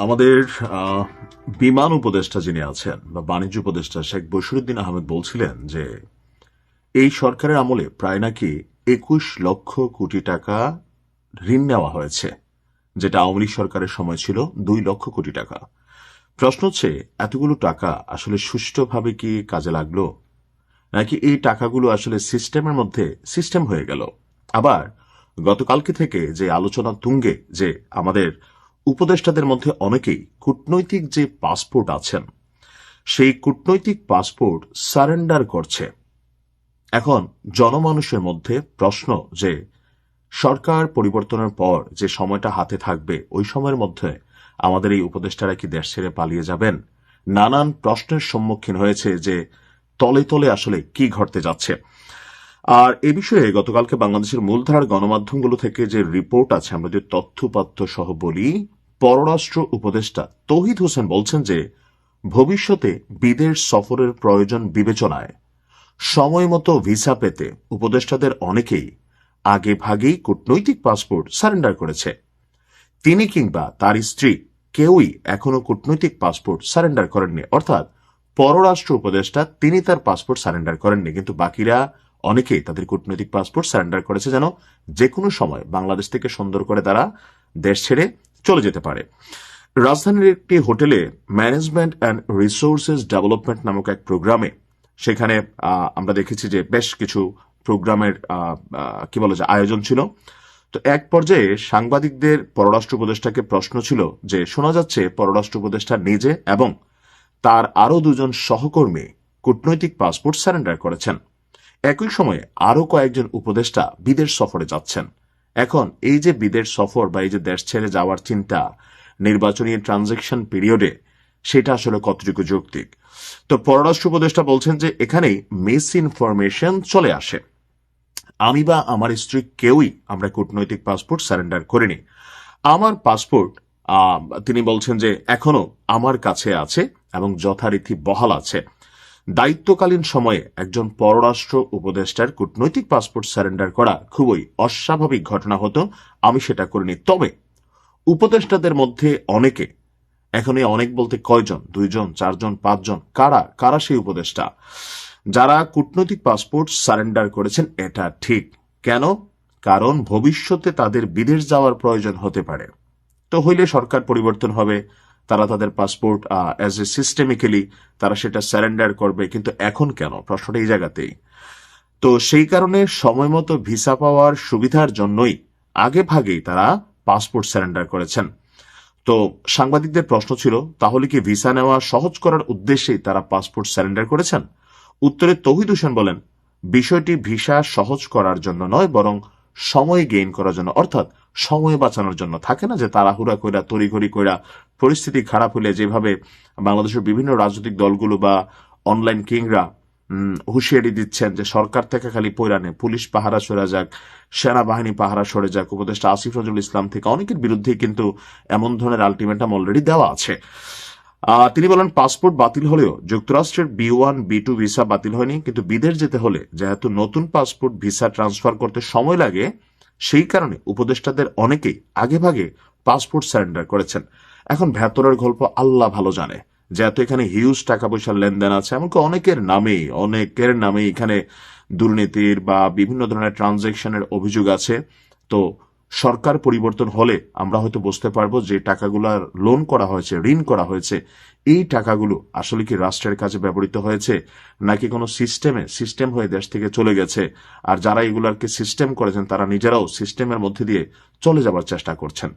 আমাদের বিমান উপদেষ্টা যিনি আছেন বা বাণিজ্য উপদেষ্টা শেখ বশিরউদ্দিন আহমেদ বলছিলেন যে এই সরকারের আমলে প্রায় নাকি ২১ লক্ষ কোটি টাকা ঋণ নেওয়া হয়েছে, যেটা আওয়ামী লীগ সরকারের সময় ছিল ২ লক্ষ কোটি টাকা। প্রশ্ন হচ্ছে, এতগুলো টাকা আসলে সুষ্ঠুভাবে কি কাজে লাগলো, নাকি এই টাকাগুলো আসলে সিস্টেমের মধ্যে সিস্টেম হয়ে গেল? আবার গতকালকে থেকে যে আলোচনা তুঙ্গে যে আমাদের উপদেষ্টাদের মধ্যে অনেকেই কূটনৈতিক যে পাসপোর্ট আছেন সেই কূটনৈতিক পাসপোর্ট সারেন্ডার করছে। এখন জনমানুষের মধ্যে প্রশ্ন যে সরকার পরিবর্তনের পর যে সময়টা হাতে থাকবে ওই সময়ের মধ্যে আমাদের এই উপদেষ্টারা কি দেশ ছেড়ে পালিয়ে যাবেন? নানান প্রশ্নের সম্মুখীন হয়েছে যে তলে তলে আসলে কি ঘটতে যাচ্ছে। আর এ বিষয়ে গতকালকে বাংলাদেশের মূলধারার গণমাধ্যমগুলো থেকে যে রিপোর্ট আছে, আমরা যে তথ্যপাত্য সহ বলি, পররাষ্ট্র উপদেষ্টা তৌহিদ হোসেন বলছেন যে ভবিষ্যতে বিদেশ সফরের প্রয়োজন বিবেচনায় সময় মতো ভিসা পেতে উপদেষ্টাদের অনেকেই আগে ভাগেই কূটনৈতিক পাসপোর্ট সারেন্ডার করেছে। তিনি কিংবা তার স্ত্রী কেউই এখনো কূটনৈতিক পাসপোর্ট সারেন্ডার করেননি, অর্থাৎ পররাষ্ট্র উপদেষ্টা তিনি তার পাসপোর্ট সারেন্ডার করেননি, কিন্তু বাকিরা অনেকেই তাদের কূটনৈতিক পাসপোর্ট সারেন্ডার করেছে যেন যে কোনো সময় বাংলাদেশ থেকে সুন্দর করে তারা দেশ ছেড়ে চলে যেতে পারে। রাজধানীর একটি হোটেলে ম্যানেজমেন্ট অ্যান্ড রিসোর্সেস ডেভেলপমেন্ট নামক এক প্রোগ্রামে সেখানে আমরা দেখেছি যে বেশ কিছু প্রোগ্রামের কি বলা যায় আয়োজন ছিল। তো এক পর্যায়ে সাংবাদিকদের পররাষ্ট্র উপদেষ্টাকে প্রশ্ন ছিল যে শোনা যাচ্ছে পররাষ্ট্র উপদেষ্টা নিজে এবং তার আরো দুজন সহকর্মী কূটনৈতিক পাসপোর্ট সারেন্ডার করেছেন। একই সময়ে আরো কয়েকজন উপদেষ্টা বিদেশ সফরে যাচ্ছেন। এখন এই যে বিদেশ সফর বা এই যে দেশ ছেড়ে যাওয়ার চিন্তা নির্বাচনী ট্রানজেকশন পিরিয়ডে, সেটা আসলে কতটুকু যৌক্তিক? তো পররাষ্ট্র উপদেষ্টা বলছেন যে এখানেই মিস ইনফরমেশন চলে আসে। আমি বা আমার স্ত্রী কেউই আমরা কূটনৈতিক পাসপোর্ট সারেন্ডার করিনি। আমার পাসপোর্ট তিনি বলছেন যে এখনো আমার কাছে আছে এবং যথারীতি বহাল আছে। দায়িত্বকালীন সময়ে একজন পররাষ্ট্র উপদেষ্টার কূটনৈতিক পাসপোর্ট সারেন্ডার করা খুবই অস্বাভাবিক ঘটনা হতো, আমি সেটা করিনি। তবে উপদেষ্টাদের মধ্যে অনেকে, এখন অনেক বলতে কয়জন, 2 জন 4 জন 5 জন, কারা সেই উপদেষ্টা যারা কূটনৈতিক পাসপোর্ট সারেন্ডার করেছেন? এটা ঠিক। কেন? কারণ ভবিষ্যতে তাদের বিদেশ যাওয়ার প্রয়োজন হতে পারে। তো হইলে সরকার পরিবর্তন হবে, তারা তাদের পাসপোর্ট অ্যাজ এ সিস্টেমিক্যালি তারা সেটা সারেন্ডার করবে, কিন্তু এখন কেন? প্রশ্নটা এই জায়গাতেই। তো সেই কারণে সময় মতো ভিসা পাওয়ার সুবিধার জন্যই আগে ভাগেই তারা পাসপোর্ট সারেন্ডার করেছেন। তো সাংবাদিকদের প্রশ্ন ছিল, তাহলে কি ভিসা নেওয়া সহজ করার উদ্দেশ্যেই তারা পাসপোর্ট সারেন্ডার করেছেন? উত্তরে তৌহিদ হোসেন বলেন, বিষয়টি ভিসা সহজ করার জন্য নয়, বরং সময় গেইন করার জন্য, অর্থাৎ সময় বাঁচানোর জন্য। থাকে না যে তাড়াহুড়া কইরা তড়িঘড়ি কইরা পরিস্থিতি খারাপ হলে যেভাবে বাংলাদেশের বিভিন্ন রাজনৈতিক দলগুলো বা অনলাইন কিংরা হুঁশিয়ারি দিচ্ছেন যে সরকার থেকে খালি পৈরানে পুলিশ পাহারা সরে যাক, সেনাবাহিনী পাহারা সরে যাক, উপদেষ্টা আসিফ নজরুল ইসলাম থেকে অনেকের বিরুদ্ধেই কিন্তু এমন ধরনের আলটিমেটাম অলরেডি দেওয়া আছে। তিনি বলেন, পাসপোর্ট বাতিল হলেও যুক্তরাষ্ট্রের B1 B2 ভিসা বাতিল হয়নি, কিন্তু বিদেশ যেতে হলে যেহেতু নতুন পাসপোর্ট ভিসা ট্রান্সফার করতে সময় লাগে, সেই কারণে উপদেষ্টাদের অনেকেই আগেভাগে পাসপোর্ট সারেন্ডার করেছেন। এখন ভেতরের গল্প আল্লাহ ভালো জানে, যেহেতু এখানে হিউজ টাকা পয়সার লেনদেন আছে, এমনকি অনেকের নামে এখানে দুর্নীতির বা বিভিন্ন ধরনের ট্রানজেকশনের অভিযোগ আছে। তো সরকার পরিবর্তন হলে আমরা হয়তো বুঝতে পারবো যে টাকাগুলো লোন করা হয়েছে, ঋণ করা হয়েছে, এই টাকাগুলো আসলে কি রাষ্ট্রের কাজে ব্যবহৃত হয়েছে, নাকি কোনো সিস্টেম হয়ে দেশ থেকে চলে গেছে, আর যারা এগুলাকে সিস্টেম করেছেন তারা নিজেরাও সিস্টেমের মধ্যে দিয়ে চলে যাবার চেষ্টা করছেন।